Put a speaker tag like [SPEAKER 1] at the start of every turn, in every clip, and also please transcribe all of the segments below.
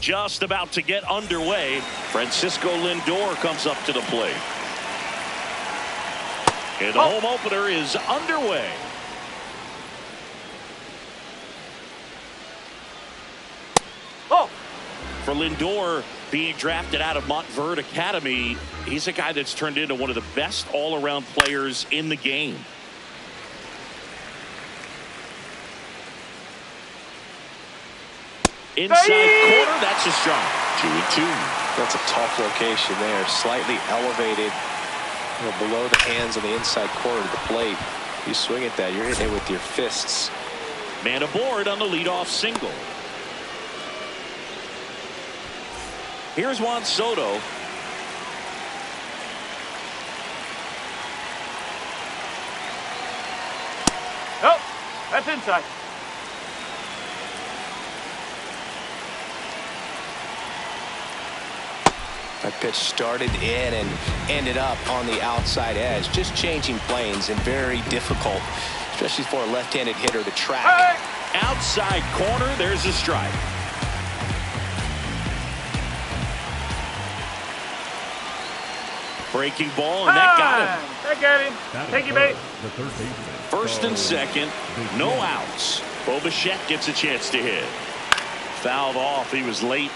[SPEAKER 1] just about to get underway. Francisco Lindor comes up to the plate. And the home opener is underway. For Lindor, being drafted out of Montverde Academy, he's a guy that's turned into one of the best all-around players in the game. Inside corner, that's a strike. 2-2.
[SPEAKER 2] That's a tough location there. Slightly elevated, below the hands on the inside corner of the plate. You swing at that, you're hitting it with your fists.
[SPEAKER 1] Man aboard on the leadoff single. Here's Juan Soto.
[SPEAKER 3] Oh, that's inside.
[SPEAKER 2] That pitch started in and ended up on the outside edge. Just changing planes and very difficult, especially for a left-handed hitter to track.
[SPEAKER 3] Hey!
[SPEAKER 1] Outside corner, there's a strike. Breaking ball, and that got him.
[SPEAKER 3] That got him. Take you, mate.
[SPEAKER 1] First and second, no outs. Bo Bichette gets a chance to hit. Fouled off. He was late.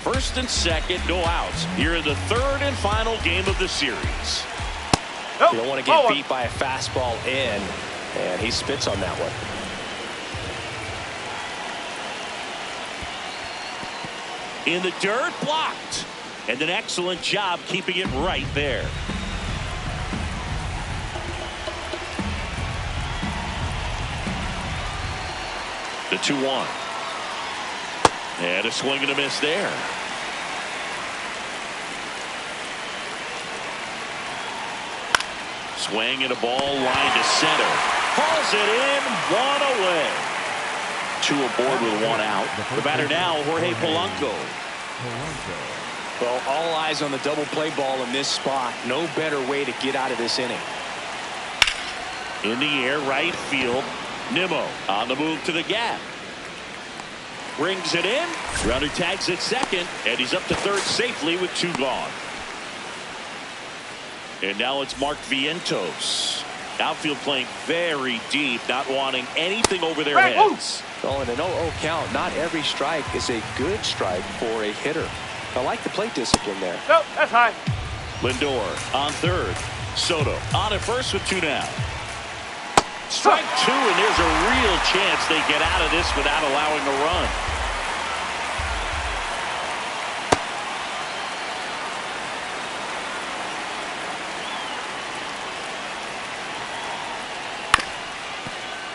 [SPEAKER 1] First and second, no outs. Here in the third and final game of the series.
[SPEAKER 2] You don't want to get beat by a fastball in, and he spits on that one.
[SPEAKER 1] In the dirt, blocked. And an excellent job keeping it right there. The 2-1. And a swing and a miss there. Swing and a ball line to center. Hauls it in, one away. 2 aboard with 1 out. The batter now, Jorge Polanco.
[SPEAKER 2] Well, all eyes on the double play ball in this spot. No better way to get out of this inning.
[SPEAKER 1] In the air, right field. Nimmo on the move to the gap. Brings it in. Runner tags at second, and he's up to third safely with 2 gone. And now it's Mark Vientos. Outfield playing very deep, not wanting anything over their heads.
[SPEAKER 2] Well, in an 0-0 count, not every strike is a good strike for a hitter. I like the plate discipline there.
[SPEAKER 3] Nope, that's high.
[SPEAKER 1] Lindor on third. Soto on at first with 2 down. Strike 2, and there's a real chance they get out of this without allowing a run.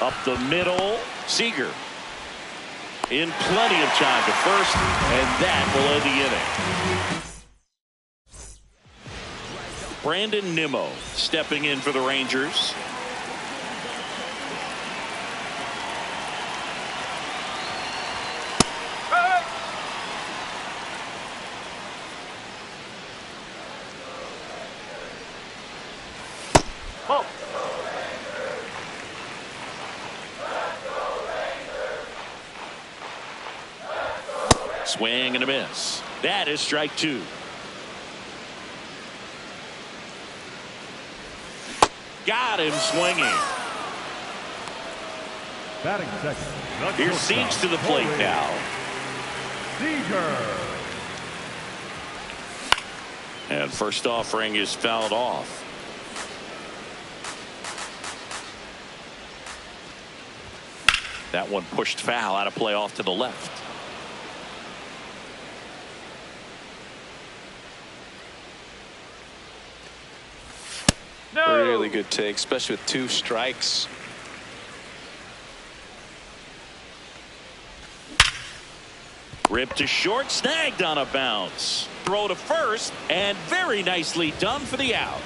[SPEAKER 1] Up the middle, Seager. In plenty of time to first, and that will end the inning. Brandon Nimmo stepping in for the Rangers. Swing and a miss. That is strike 2. Got him swinging.
[SPEAKER 4] Batting second.
[SPEAKER 1] Here's Siege to the plate now. And first offering is fouled off. That one pushed foul out of play off to the left.
[SPEAKER 3] No.
[SPEAKER 2] Really good take, especially with 2 strikes.
[SPEAKER 1] Ripped to short, snagged on a bounce. Throw to first, and very nicely done for the out.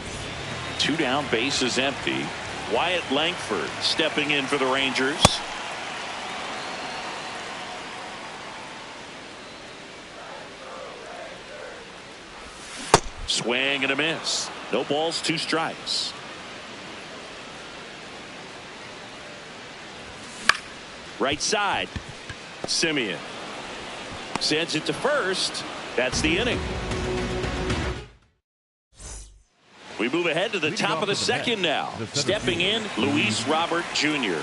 [SPEAKER 1] 2 down, base is empty. Wyatt Langford stepping in for the Rangers. Swing and a miss. No balls, 2 strikes. Right side. Simeon sends it to first. That's the inning. We move ahead to the top of the second now. Stepping in, Luis Robert Jr.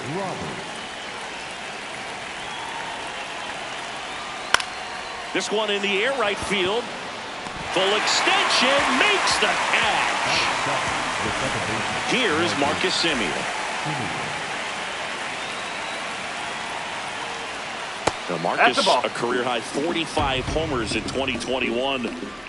[SPEAKER 1] This one in the air, right field. Full extension, makes the catch. Here's Marcus Simeon. Now Marcus, a career-high 45 homers in 2021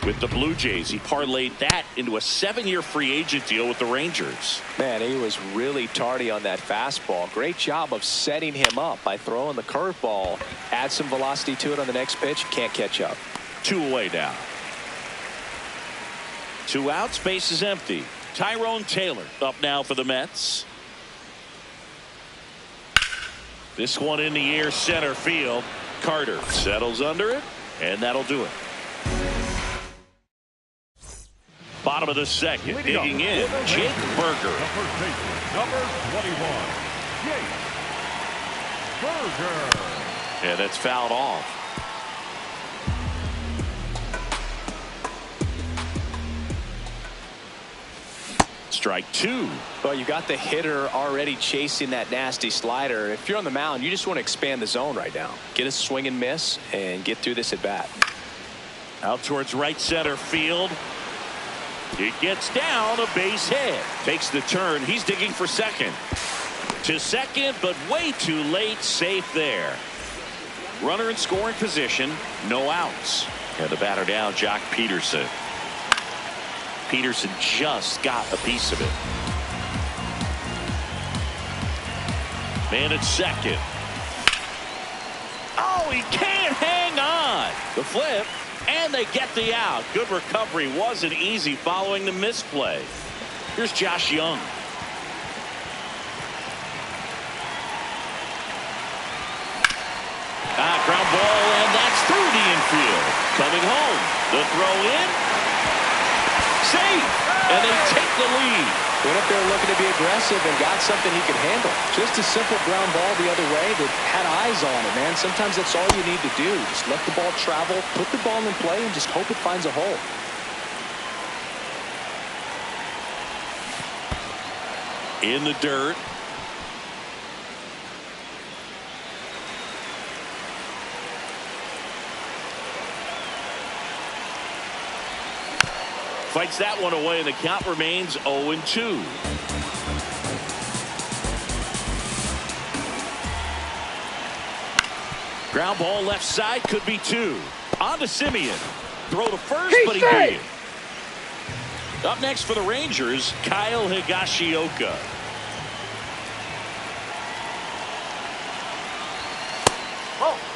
[SPEAKER 1] with the Blue Jays. He parlayed that into a 7-year free agent deal with the Rangers.
[SPEAKER 2] Man, he was really tardy on that fastball. Great job of setting him up by throwing the curveball. Add some velocity to it on the next pitch. Can't catch up.
[SPEAKER 1] 2 away now. 2 outs, base is empty. Tyrone Taylor up now for the Mets. This one in the air, center field. Carter settles under it, and that'll do it. Bottom of the second, digging in, Jake Berger.
[SPEAKER 4] Number 21, Jake Berger.
[SPEAKER 1] And that's fouled off. Strike 2.
[SPEAKER 2] Well, you got the hitter already chasing that nasty slider. If you're on the mound, you just want to expand the zone right now. Get a swing and miss and get through this at bat.
[SPEAKER 1] Out towards right center field. It gets down, a base hit. Takes the turn. He's digging for second. To second, but way too late. Safe there. Runner in scoring position. No outs. And the batter down, Jock Peterson. Peterson just got a piece of it. Man at second. Oh, he can't hang on. The flip, and they get the out. Good recovery. Wasn't easy following the misplay. Here's Josh Young. Ground ball, and that's through the infield. Coming home. The throw in. Safe, and they take the lead.
[SPEAKER 2] Went up there looking to be aggressive and got something he could handle. Just a simple ground ball the other way that had eyes on it, man. Sometimes that's all you need to do. Just let the ball travel, put the ball in play, and just hope it finds a hole.
[SPEAKER 1] In the dirt. Fights that one away, and the count remains 0-2. Ground ball left side, could be 2. On to Simeon. Throw to first, but he beat it. Up next for the Rangers, Kyle Higashioka.
[SPEAKER 3] Oh.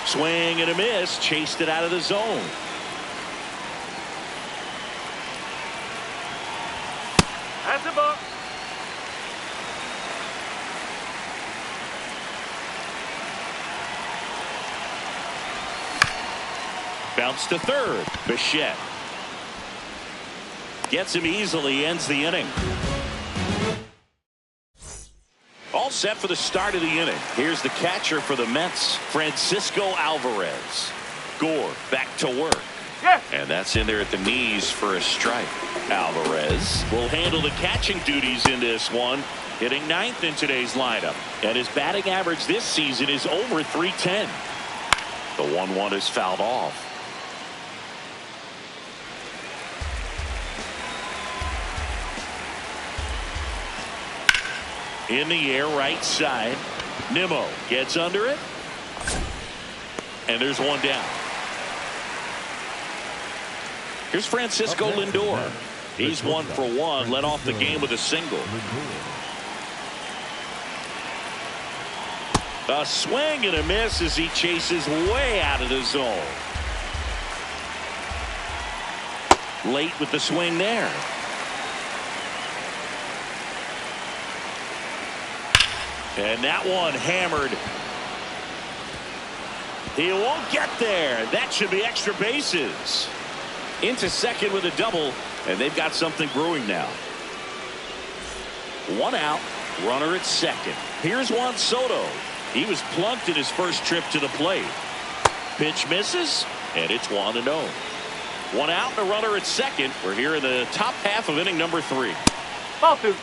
[SPEAKER 1] Swing and a miss, chased it out of the zone.
[SPEAKER 3] That's a ball.
[SPEAKER 1] Bounce to third. Bichette gets him easily, ends the inning. All set for the start of the inning. Here's the catcher for the Mets, Francisco Alvarez. Gore back to work.
[SPEAKER 3] Yes.
[SPEAKER 1] And that's in there at the knees for a strike. Alvarez will handle the catching duties in this one, hitting 9th in today's lineup. And his batting average this season is over .310. The 1-1 is fouled off. In the air, right side. Nimmo gets under it. And there's one down. Here's Francisco Lindor. He's 1 for 1. Led off the game with a single. A swing and a miss as he chases way out of the zone. Late with the swing there. And that one hammered. He won't get there. That should be extra bases. Into second with a double, and they've got something brewing now. One out, runner at second. Here's Juan Soto. He was plunked in his first trip to the plate. Pitch misses, and it's 1-0. One out and a runner at second. We're here in the top half of inning number 3.
[SPEAKER 3] Ball 2.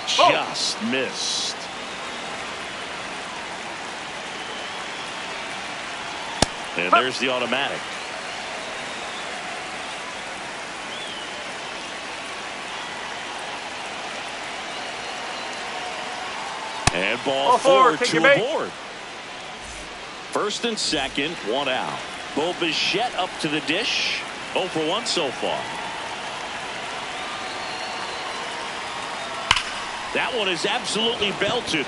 [SPEAKER 1] Just missed. And there's the automatic. And ball 4, 2 aboard. First and second, 1 out. Bo Bichette up to the dish. 0 for 1 so far. That one is absolutely belted.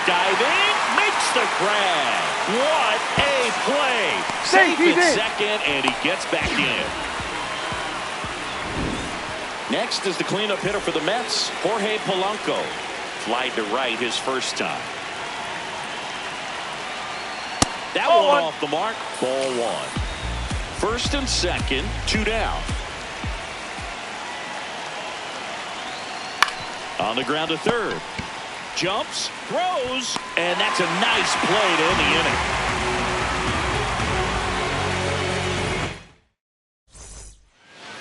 [SPEAKER 1] Diving, makes the grab. What a play. Safe at second, and he gets back in. Next is the cleanup hitter for the Mets, Jorge Polanco. Flied to right his first time. That one off the mark. Ball 1. First and second, 2 down. On the ground to third. Jumps, throws, and that's a nice play to end the inning.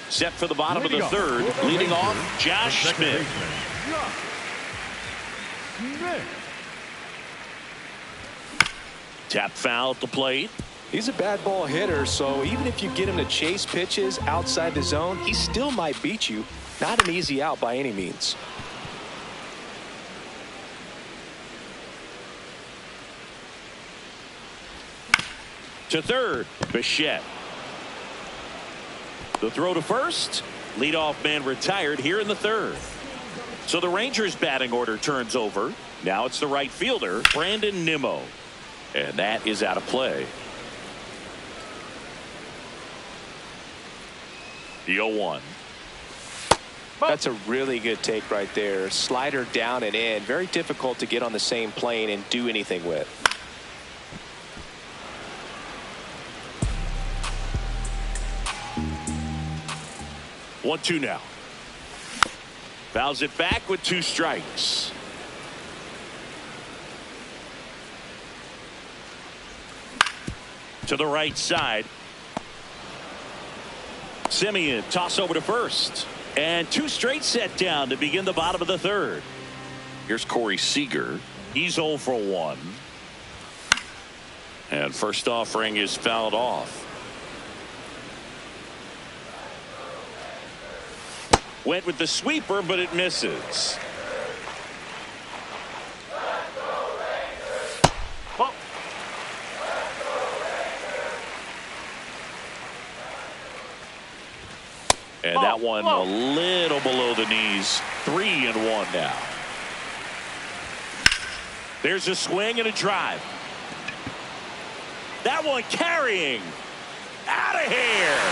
[SPEAKER 1] Set for the bottom of the third. Leading off, Josh Smith. Tap foul at the plate.
[SPEAKER 2] He's a bad ball hitter, so even if you get him to chase pitches outside the zone, he still might beat you. Not an easy out by any means.
[SPEAKER 1] To third, Bichette. The throw to first. Leadoff man retired here in the third. So the Rangers batting order turns over. Now it's the right fielder, Brandon Nimmo. And that is out of play. The 0-1.
[SPEAKER 2] That's a really good take right there. Slider down and in. Very difficult to get on the same plane and do anything with.
[SPEAKER 1] 1-2 now. Fouls it back with 2 strikes. To the right side. Simeon toss over to first. And 2 straight set down to begin the bottom of the third. Here's Corey Seager. He's 0 for 1. And first offering is fouled off. Went with the sweeper, but it misses. And that one a little below the knees. 3-1 now. There's a swing and a drive. That one carrying. Out of here.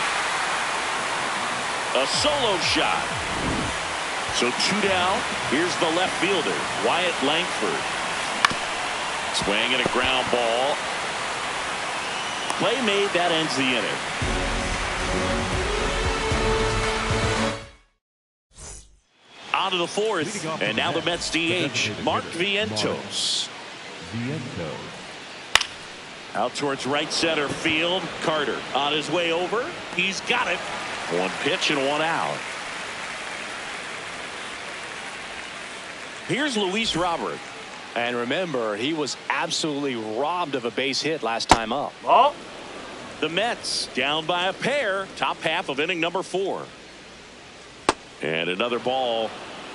[SPEAKER 1] A solo shot. So 2 down. Here's the left fielder, Wyatt Langford. Swing and a ground ball. Play made. That ends the inning. On to the fourth, and now the Mets DH, Mark Vientos. Out towards right center field. Carter on his way over. He's got it. 1 pitch and 1 out. Here's Luis Robert.
[SPEAKER 2] And remember, he was absolutely robbed of a base hit last time up.
[SPEAKER 3] Ball.
[SPEAKER 1] The Mets down by a pair. Top half of inning number 4. And another ball.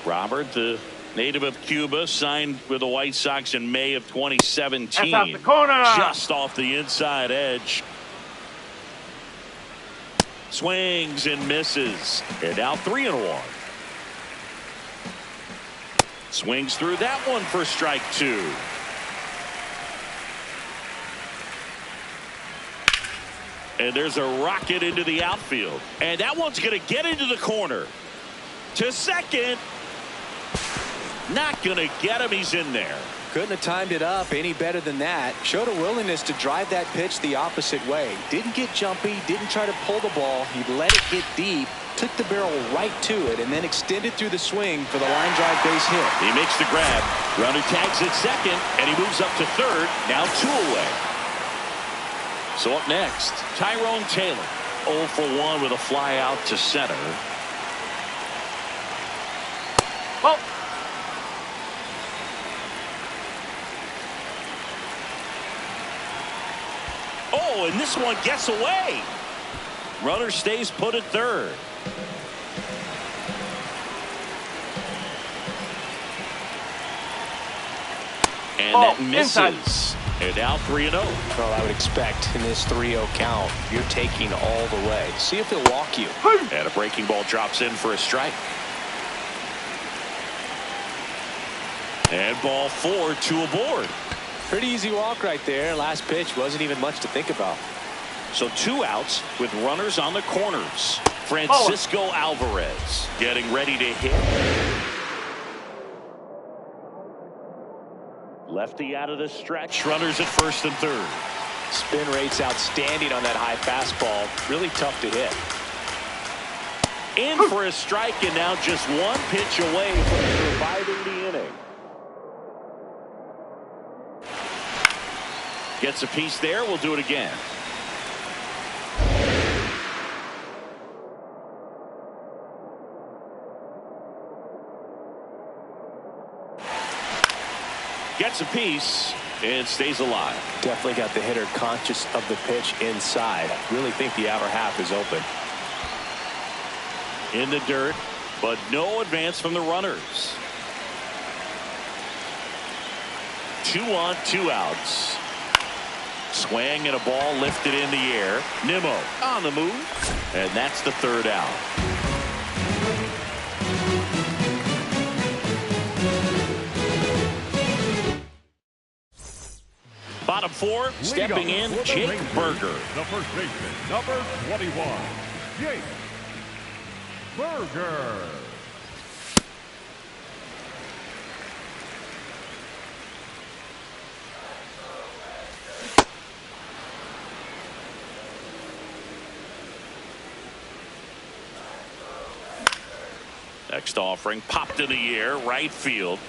[SPEAKER 1] Robert, the native of Cuba, signed with the White Sox in May of 2017.
[SPEAKER 3] That's out the corner.
[SPEAKER 1] Just off the inside edge. Swings and misses. And now 3-1. Swings through that one for strike 2. And there's a rocket into the outfield. And that one's going to get into the corner. To second. Not going to get him. He's in there.
[SPEAKER 2] Couldn't have timed it up any better than that. Showed a willingness to drive that pitch the opposite way. Didn't get jumpy, didn't try to pull the ball. He let it get deep, took the barrel right to it, and then extended through the swing for the line drive base hit.
[SPEAKER 1] He makes the grab. Runner tags at second, and he moves up to third. Now 2 away. So up next, Tyrone Taylor. 0 for 1 with a fly out to center.
[SPEAKER 3] Ball.
[SPEAKER 1] Oh, and this one gets away. Runner stays put at third. And that misses.
[SPEAKER 3] Inside.
[SPEAKER 1] And now 3-0.
[SPEAKER 2] Well, I would expect in this 3-0 count, you're taking all the way. See if he'll walk you.
[SPEAKER 1] And a breaking ball drops in for a strike. And ball 4, 2 aboard.
[SPEAKER 2] Pretty easy walk right there. Last pitch wasn't even much to think about.
[SPEAKER 1] So 2 outs with runners on the corners. Francisco Alvarez getting ready to hit. Lefty out of the stretch. Runners at first and third.
[SPEAKER 2] Spin rate's outstanding on that high fastball. Really tough to hit.
[SPEAKER 1] In for a strike, and now just 1 pitch away from surviving the inning. Gets a piece there. We'll do it again. Gets a piece and stays alive.
[SPEAKER 2] Definitely got the hitter conscious of the pitch inside. Really think the outer half is open.
[SPEAKER 1] In the dirt, but no advance from the runners. 2 on, 2 outs. Swing and a ball lifted in the air. Nimmo on the move, and that's the 3rd out. Bottom 4, stepping in, Jake Berger.
[SPEAKER 4] The first baseman, number 21, Jake Berger.
[SPEAKER 1] Next offering popped in the air, right field.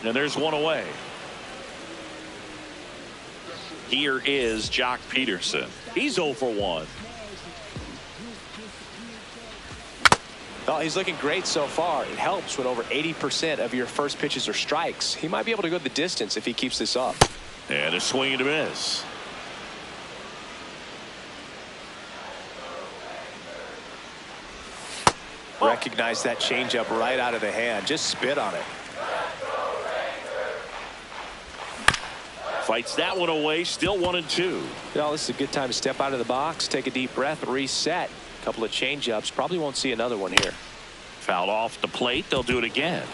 [SPEAKER 1] And there's 1 away. Here is Jock Peterson. He's 0 for 1.
[SPEAKER 2] Well, he's looking great so far. It helps when over 80% of your first pitches are strikes. He might be able to go the distance if he keeps this up.
[SPEAKER 1] And a swing and a miss.
[SPEAKER 2] Recognize that changeup right out of the hand. Just spit on it.
[SPEAKER 1] Fights that one away. Still 1 and 2.
[SPEAKER 2] Well, this is a good time to step out of the box, take a deep breath, reset. A couple of changeups. Probably won't see another one here.
[SPEAKER 1] Fouled off the plate. They'll do it again.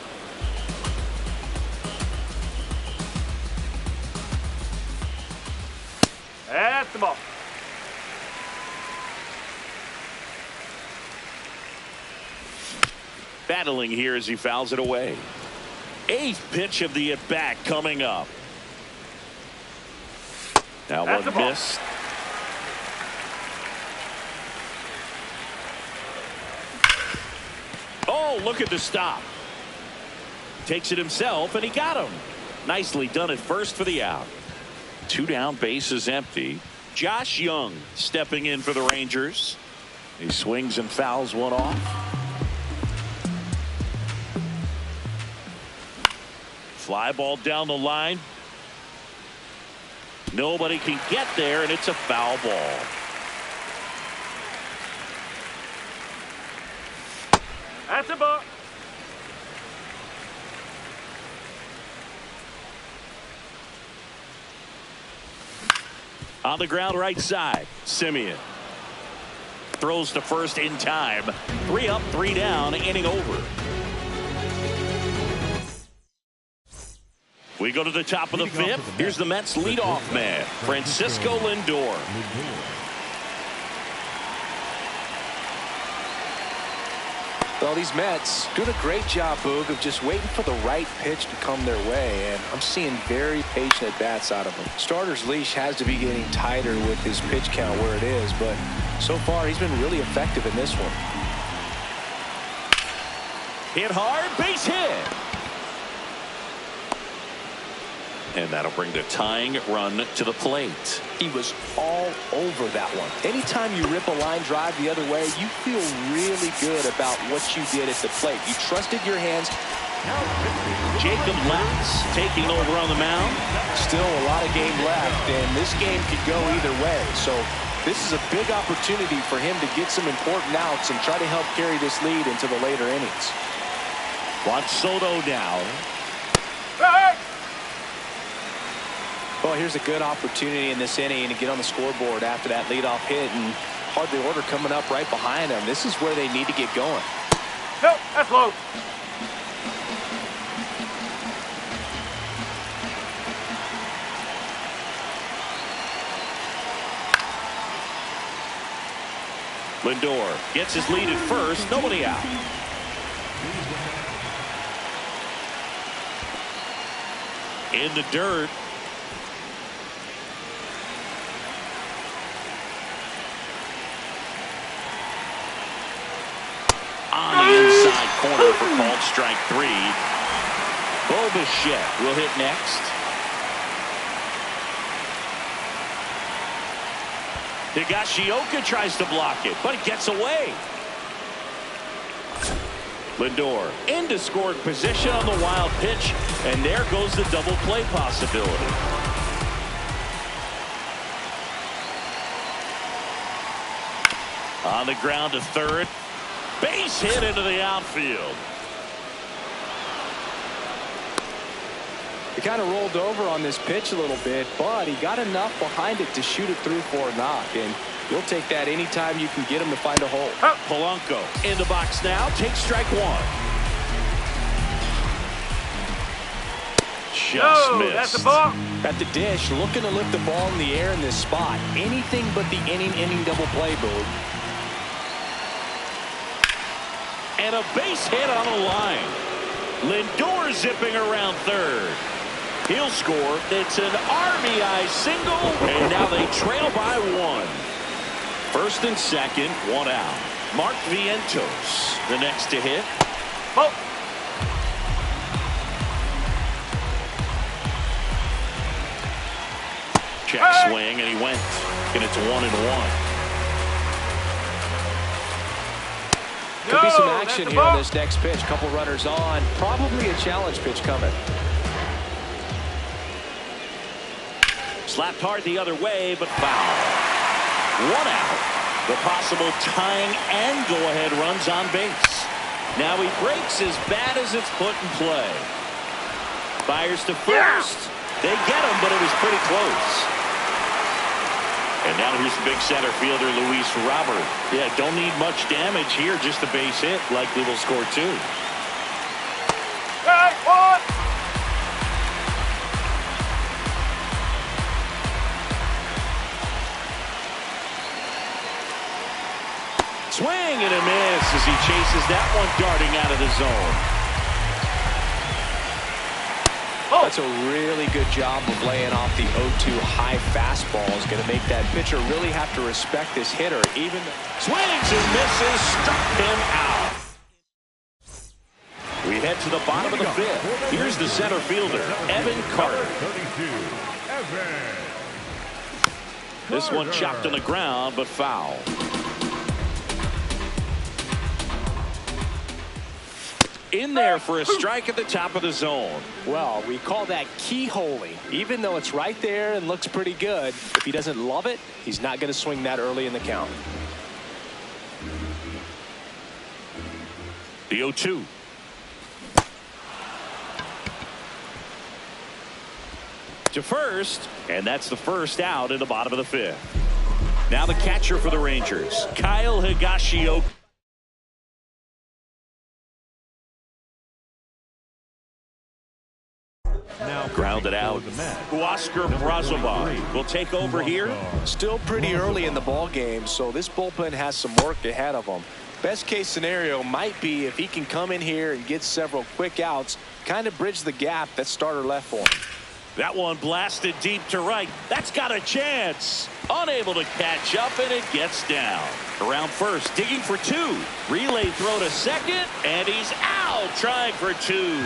[SPEAKER 3] That's the ball.
[SPEAKER 1] Battling here as he fouls it away. 8th pitch of the at-bat coming up. Now
[SPEAKER 3] That's
[SPEAKER 1] one
[SPEAKER 3] the ball.
[SPEAKER 1] missed. Oh, look at the stop. Takes it himself, and he got him. Nicely done at first for the out. 2 down, bases empty. Josh Young stepping in for the Rangers. He swings and fouls one off. Fly ball down the line. Nobody can get there, and it's a foul ball.
[SPEAKER 3] That's a ball.
[SPEAKER 1] On the ground right side, Simeon throws to first in time. 3 up, 3 down, inning over. We go to the top of the 5th. Here's the Mets leadoff man, Francisco Lindor.
[SPEAKER 2] Well, these Mets doing a great job, Boog, of just waiting for the right pitch to come their way, and I'm seeing very patient at-bats out of them. Starter's leash has to be getting tighter with his pitch count where it is, but so far he's been really effective in this one.
[SPEAKER 1] Hit hard, base hit. And that'll bring the tying run to the plate.
[SPEAKER 2] He was all over that one. Anytime you rip a line drive the other way, you feel really good about what you did at the plate. You trusted your hands.
[SPEAKER 1] Jacob Latz taking over on the mound.
[SPEAKER 2] Still a lot of game left, and this game could go either way. So this is a big opportunity for him to get some important outs and try to help carry this lead into the later innings.
[SPEAKER 1] Watch Soto now.
[SPEAKER 3] Hey!
[SPEAKER 2] Well, here's a good opportunity in this inning to get on the scoreboard after that leadoff hit, and hardly order coming up right behind them. This is where they need to get going.
[SPEAKER 3] Nope, that's low.
[SPEAKER 1] Lindor gets his lead at first. Nobody out. In the dirt. On the inside corner for called strike 3. Bo Bichette will hit next. Higashioka tries to block it, but it gets away. Lindor into scoring position on the wild pitch, and there goes the double play possibility. On the ground to third. Base hit into the outfield.
[SPEAKER 2] He kind of rolled over on this pitch a little bit, but he got enough behind it to shoot it through for a knock, and you'll take that anytime you can get him to find a hole.
[SPEAKER 1] Polanco in the box now, takes strike 1. Just missed.
[SPEAKER 3] That's a ball.
[SPEAKER 2] At the dish, looking to lift the ball in the air in this spot. Anything but the inning double play, Boog.
[SPEAKER 1] And a base hit on the line. Lindor zipping around third. He'll score. It's an RBI single, and now they trail by 1. First and second, 1 out. Mark Vientos, the next to hit.
[SPEAKER 3] Oh.
[SPEAKER 1] Check swing, and he went. And it's 1-1.
[SPEAKER 2] Could be some action here on this next pitch. Couple runners on. Probably a challenge pitch coming.
[SPEAKER 1] Slapped hard the other way, but foul. 1 out. The possible tying and go-ahead runs on base. Now he breaks as bad as it's put in play. Fires to first. They get him, but it was pretty close. And now here's the big center fielder, Luis Robert. Yeah, don't need much damage here, just a base hit. Likely will score 2.
[SPEAKER 3] Hey, 1.
[SPEAKER 1] Swing and a miss as he chases that one darting out of the zone.
[SPEAKER 2] That's a really good job of laying off the 0-2 high fastball. Is going to make that pitcher really have to respect this hitter. Even
[SPEAKER 1] swings and misses, struck him out. We head to the bottom of the 5th. Here's the center fielder, Evan Carter.
[SPEAKER 4] 32, Evan.
[SPEAKER 1] This one chopped on the ground, but foul. In there for a strike at the top of the zone.
[SPEAKER 2] Well, we call that keyholing. Even though it's right there and looks pretty good, if he doesn't love it, he's not going to swing that early in the count.
[SPEAKER 1] The 0-2. To first, and that's the first out in the bottom of the 5th. Now the catcher for the Rangers, Kyle Higashioka.
[SPEAKER 4] Now
[SPEAKER 1] grounded out. Oscar Brazoban will take over here.
[SPEAKER 2] Still pretty early in the ball game, so this bullpen has some work ahead of them. Best case scenario might be if he can come in here and get several quick outs, kind of bridge the gap that starter left for him.
[SPEAKER 1] That one blasted deep to right. That's got a chance. Unable to catch up, and it gets down. Around first, digging for two. Relay throw to second, and he's out trying for two.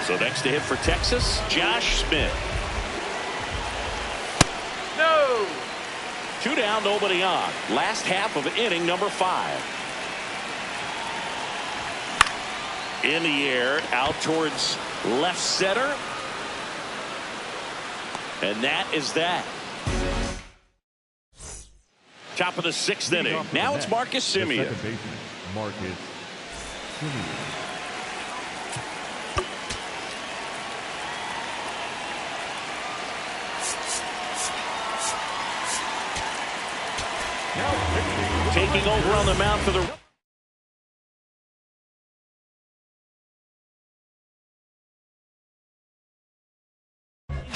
[SPEAKER 1] So next to hit for Texas, Josh Smith.
[SPEAKER 3] No.
[SPEAKER 1] 2 down, nobody on. Last half of inning number 5. In the air, out towards left center. And that is that. Top of the 6th inning. Now it's Marcus Semien.
[SPEAKER 4] Marcus Semien.
[SPEAKER 1] Taking over on the mound for the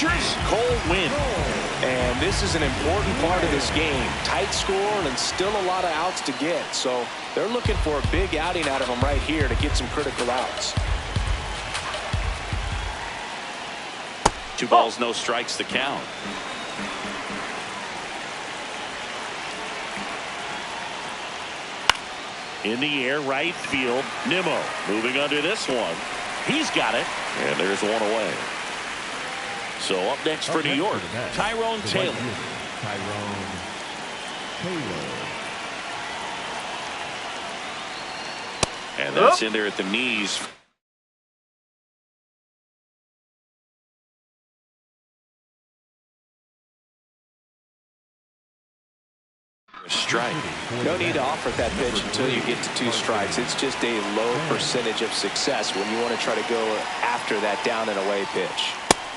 [SPEAKER 1] Rangers, Cole Winn.
[SPEAKER 2] And this is an important part of this game. Tight score and still a lot of outs to get. So they're looking for a big outing out of him right here to get some critical outs.
[SPEAKER 1] 2 balls, no strikes to count. In the air, right field. Nimmo moving under this one. He's got it. And there's one away. So up next for New York, Tyrone Taylor.
[SPEAKER 4] Tyrone Taylor.
[SPEAKER 1] And that's in there at the knees. Strike.
[SPEAKER 2] No need to offer that pitch until you get to 2 strikes. It's just a low percentage of success when you want to try to go after that down and away pitch.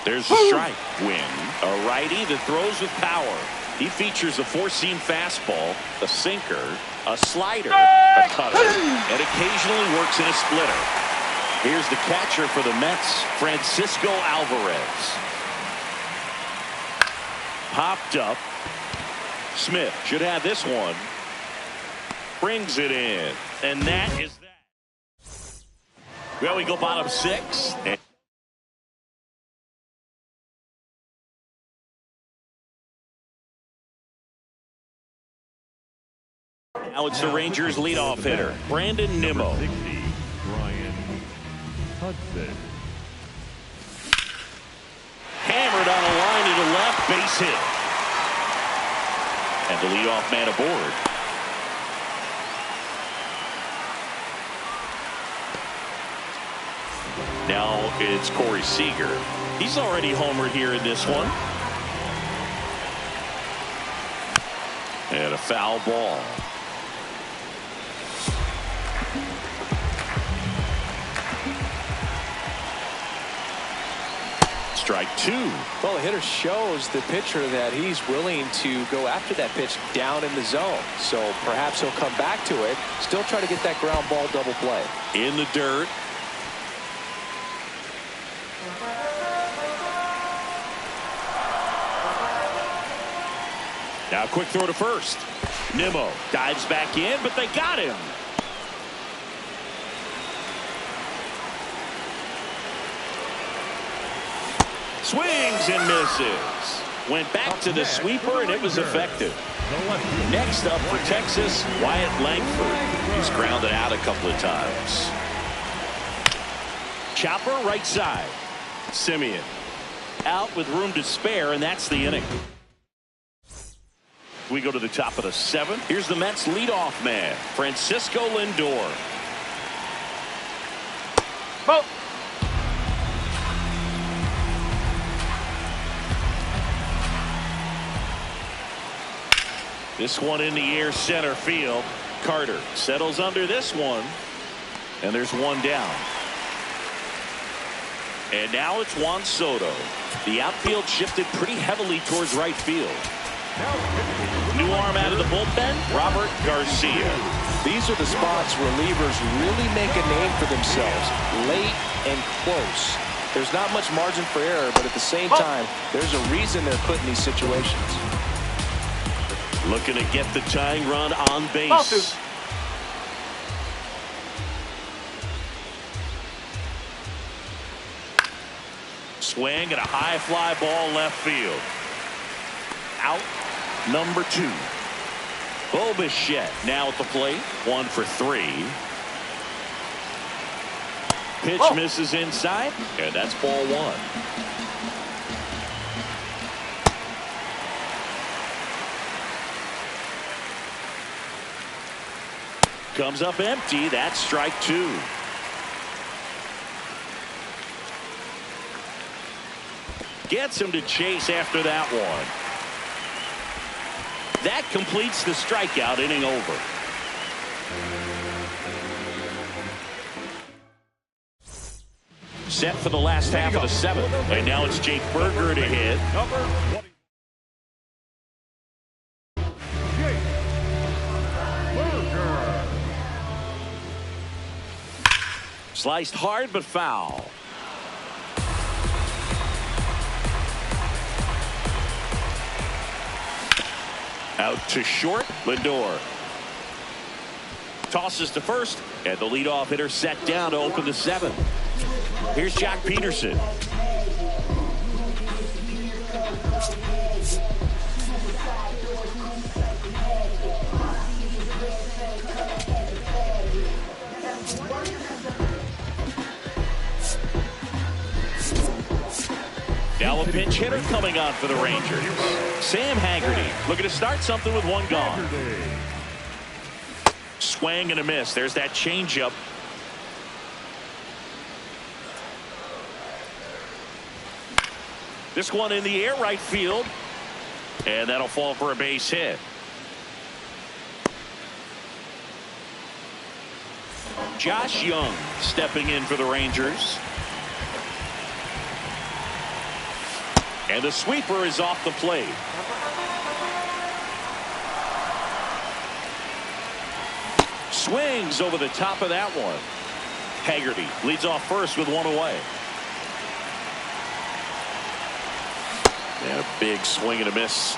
[SPEAKER 1] There's the strike. Winn, a righty that throws with power. He features a 4-seam fastball, a sinker, a slider, a cutter, and occasionally works in a splitter. Here's the catcher for the Mets, Francisco Alvarez. Popped up. Smith should have this one. Brings it in. And that is that. Well, we go bottom 6. Now it's the Rangers leadoff hitter, Brandon Nimmo.
[SPEAKER 4] 60, Brian Hudson.
[SPEAKER 1] Hammered on a line to the left, base hit. And the leadoff man aboard. Now it's Corey Seager. He's already homered here in this one. And a foul ball. Strike 2.
[SPEAKER 2] Well, the hitter shows the pitcher that he's willing to go after that pitch down in the zone. So perhaps he'll come back to it, still try to get that ground ball double play.
[SPEAKER 1] In the dirt. Now a quick throw to first. Nimmo dives back in, but they got him. Swings and misses. Went back to the sweeper, and it was effective. Next up for Texas, Wyatt Langford. He's grounded out a couple of times. Chopper right side. Semien out with room to spare, and that's the inning. We go to the top of the 7th. Here's the Mets leadoff man, Francisco Lindor.
[SPEAKER 3] Ball.
[SPEAKER 1] This one in the air, center field. Carter settles under this one, and there's one down. And now it's Juan Soto. The outfield shifted pretty heavily towards right field. New arm out of the bullpen, Robert Garcia.
[SPEAKER 2] These are the spots relievers really make a name for themselves, late and close. There's not much margin for error, but at the same time, there's a reason they're put in these situations.
[SPEAKER 1] Looking to get the tying run on base. Swing and a high fly ball left field. Out number 2. Bo Bichette now at the plate. 1 for 3. Pitch misses inside, and that's ball 1. Comes up empty. That's strike 2. Gets him to chase after that one. That completes the strikeout inning over. Set for the last half of the 7th. And now it's Jake Berger to hit.
[SPEAKER 4] Number 20. Jake Berger.
[SPEAKER 1] Sliced hard but foul. Out to short. Lindor tosses to first, and the leadoff hitter set down to open the 7th. Here's Jock Peterson. Now a pinch hitter coming on for the Rangers. Sam Haggerty looking to start something with 1 gone. Swing and a miss. There's that changeup. This one in the air right field. And that'll fall for a base hit. Josh Young stepping in for the Rangers. And the sweeper is off the plate. Swings over the top of that one. Haggerty leads off first with 1 away. And a big swing and a miss.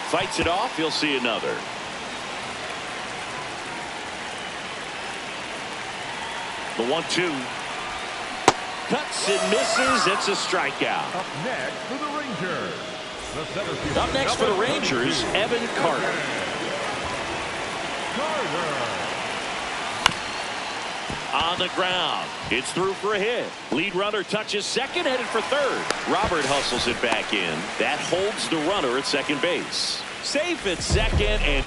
[SPEAKER 1] Fights it off. He'll see another. The 1-2. Cuts and misses. It's a strikeout.
[SPEAKER 4] Up next for the Rangers. The center fielder.
[SPEAKER 1] Up next for the Rangers, Evan Carter. On the ground. It's through for a hit. Lead runner touches second, headed for third. Robert hustles it back in. That holds the runner at second base. Safe at second and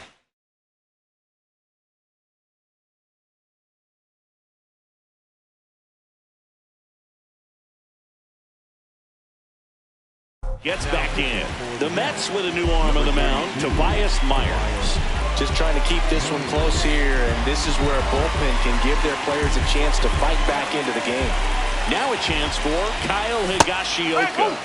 [SPEAKER 1] gets back in. The Mets with a new arm on the mound, Tobias Myers.
[SPEAKER 2] Just trying to keep this one close here, and this is where a bullpen can give their players a chance to fight back into the game.
[SPEAKER 1] Now a chance for Kyle Higashioka.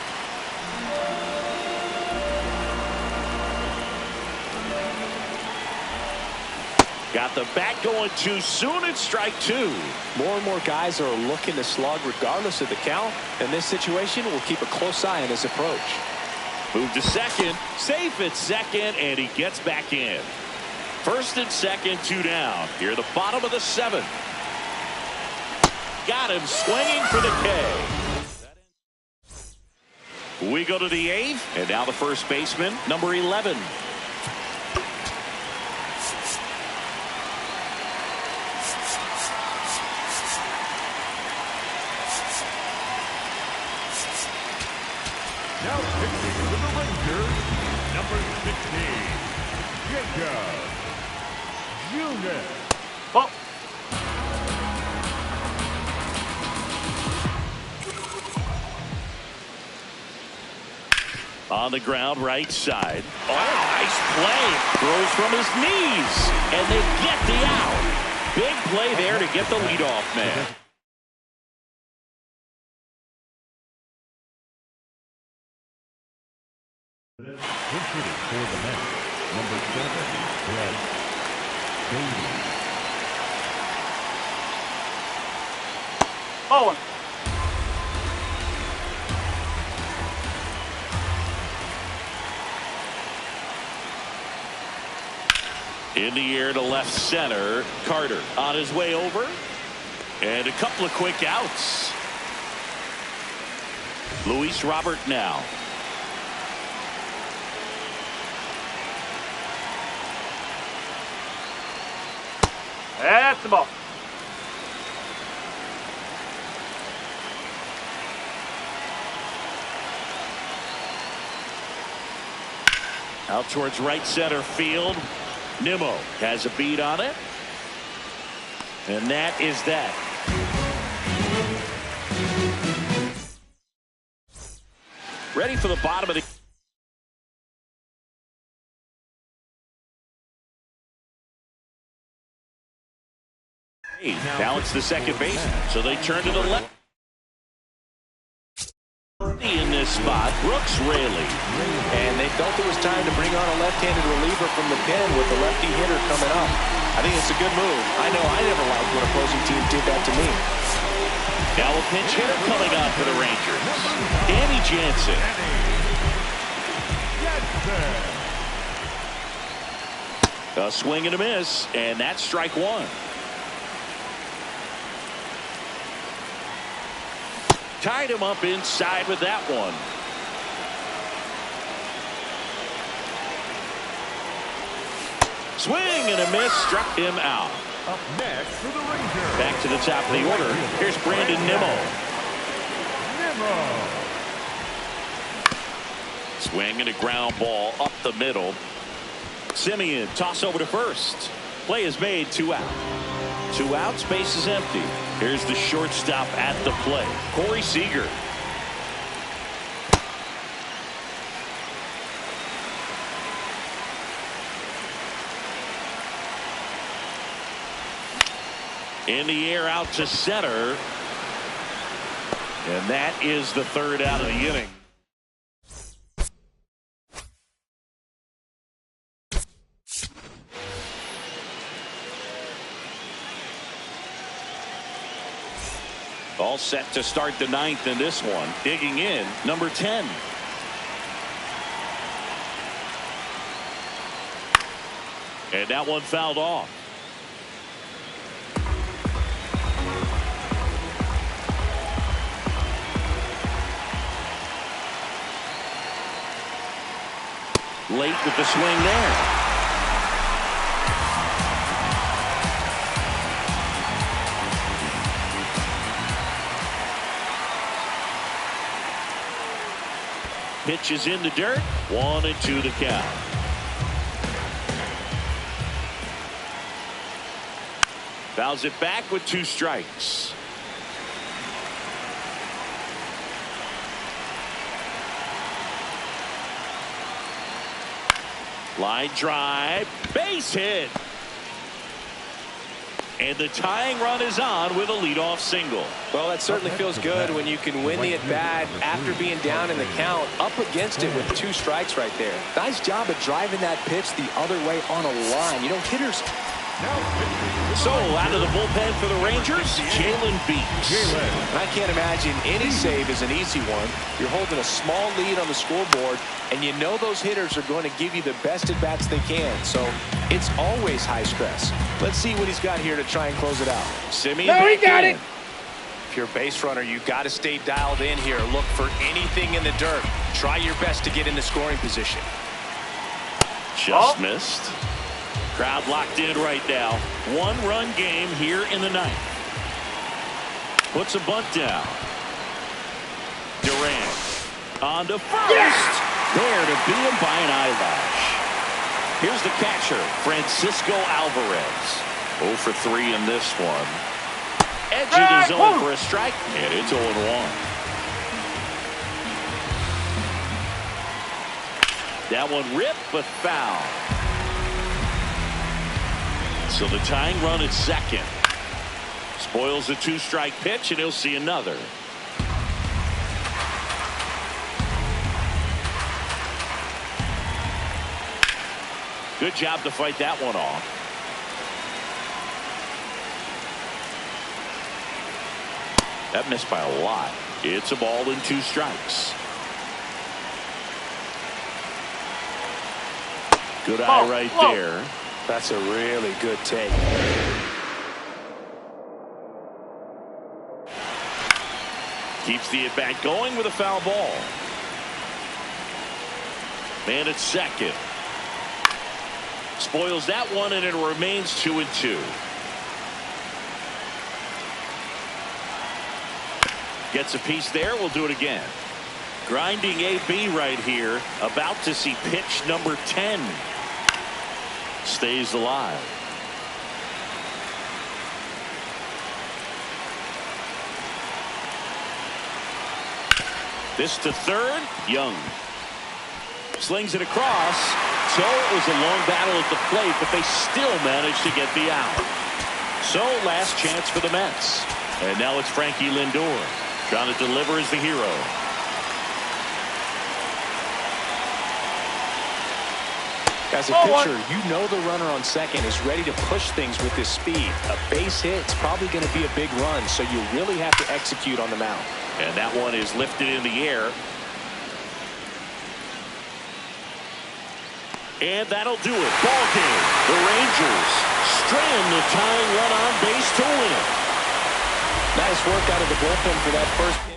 [SPEAKER 1] Got the bat going too soon. It's strike 2.
[SPEAKER 2] More and more guys are looking to slug regardless of the count. In this situation, we'll keep a close eye on his approach.
[SPEAKER 1] Move to second. Safe at second, and he gets back in. First and second, 2 down. Here the bottom of the 7th. Got him swinging for the K. We go to the 8th, and now the first baseman, number 11.
[SPEAKER 4] Now pitching for the Rangers, number 16, Jacob Unit.
[SPEAKER 3] Oh.
[SPEAKER 1] On the ground, right side. Oh, nice play. Throws from his knees, and they get the out. Big play there to get the leadoff man.
[SPEAKER 4] Hitting for the Mets, number 7, Brett Baty.
[SPEAKER 3] Oh.
[SPEAKER 1] In the air to left center. Carter on his way over. And a couple of quick outs. Luis Robert now.
[SPEAKER 3] That's the ball.
[SPEAKER 1] Out towards right center field. Nimmo has a beat on it. And that is that. Ready for the bottom of the now it's the second base, so they turn to the left. In this spot, Brooks Raley.
[SPEAKER 2] And they felt it was time to bring on a left-handed reliever from the pen with the lefty hitter coming up. I think it's a good move. I know I never liked when opposing teams did that to me.
[SPEAKER 1] Now a pinch hitter coming on for the Rangers. Danny Jansen. A swing and a miss, and that's strike one. Tied him up inside with that one. Swing and a miss, struck him out.
[SPEAKER 4] Up next for the Rangers.
[SPEAKER 1] Back to the top of the order. Here's Brandon Nimmo. Swing and a ground ball up the middle. Simeon toss over to first. Play is made, 2 out. 2 outs, base is empty. Here's the shortstop at the plate, Corey Seager. In the air out to center. And that is the 3rd out of the inning. All set to start the 9th in this one. Digging in, number 10. And that one fouled off. Late with the swing there. Pitch is in the dirt. 1-2 the count. Fouls it back with 2 strikes. Line drive. Base hit. And the tying run is on with a leadoff single.
[SPEAKER 2] Well, that certainly feels good when you can win the at-bat after being down in the count, up against it with 2 strikes right there. Nice job of driving that pitch the other way on a line. You know, hitters.
[SPEAKER 1] So, out of the bullpen for the Rangers, Jalen Beeks.
[SPEAKER 2] I can't imagine any save is an easy one. You're holding a small lead on the scoreboard, and you know those hitters are going to give you the best at-bats they can. So, it's always high stress. Let's see what he's got here to try and close it out.
[SPEAKER 1] Simeon.
[SPEAKER 3] No, he got it.
[SPEAKER 2] If you're a base runner, you've got to stay dialed in here. Look for anything in the dirt. Try your best to get in the scoring position.
[SPEAKER 1] Just missed. Crowd locked in right now. 1-run game here in the 9th. Puts a bunt down. Durant on to first. Yes! There to beat him by an eyelash. Here's the catcher, Francisco Alvarez. 0 for 3 in this one. Edging his zone for a strike, and it's 0-1. That one ripped, but foul. So the tying run at second. Spoils the 2-strike pitch, and he'll see another. Good job to fight that one off. That missed by a lot. It's a ball and 2 strikes. Good eye right there.
[SPEAKER 2] That's a really good take.
[SPEAKER 1] Keeps the at-bat going with a foul ball. Man at second. Spoils that one, and it remains 2-2. Gets a piece there. We'll do it again. Grinding AB right here. About to see pitch number 10. Stays alive. This to third. Young slings it across. So it was a long battle at the plate, but they still managed to get the out. So last chance for the Mets. And now it's Frankie Lindor trying to deliver as the hero.
[SPEAKER 2] As a pitcher, you know the runner on second is ready to push things with his speed. A base hit, it's probably going to be a big run, so you really have to execute on the mound.
[SPEAKER 1] And that one is lifted in the air. And that'll do it. Ball game. The Rangers strand the tying run on base to win it.
[SPEAKER 2] Nice work out of the bullpen for that first.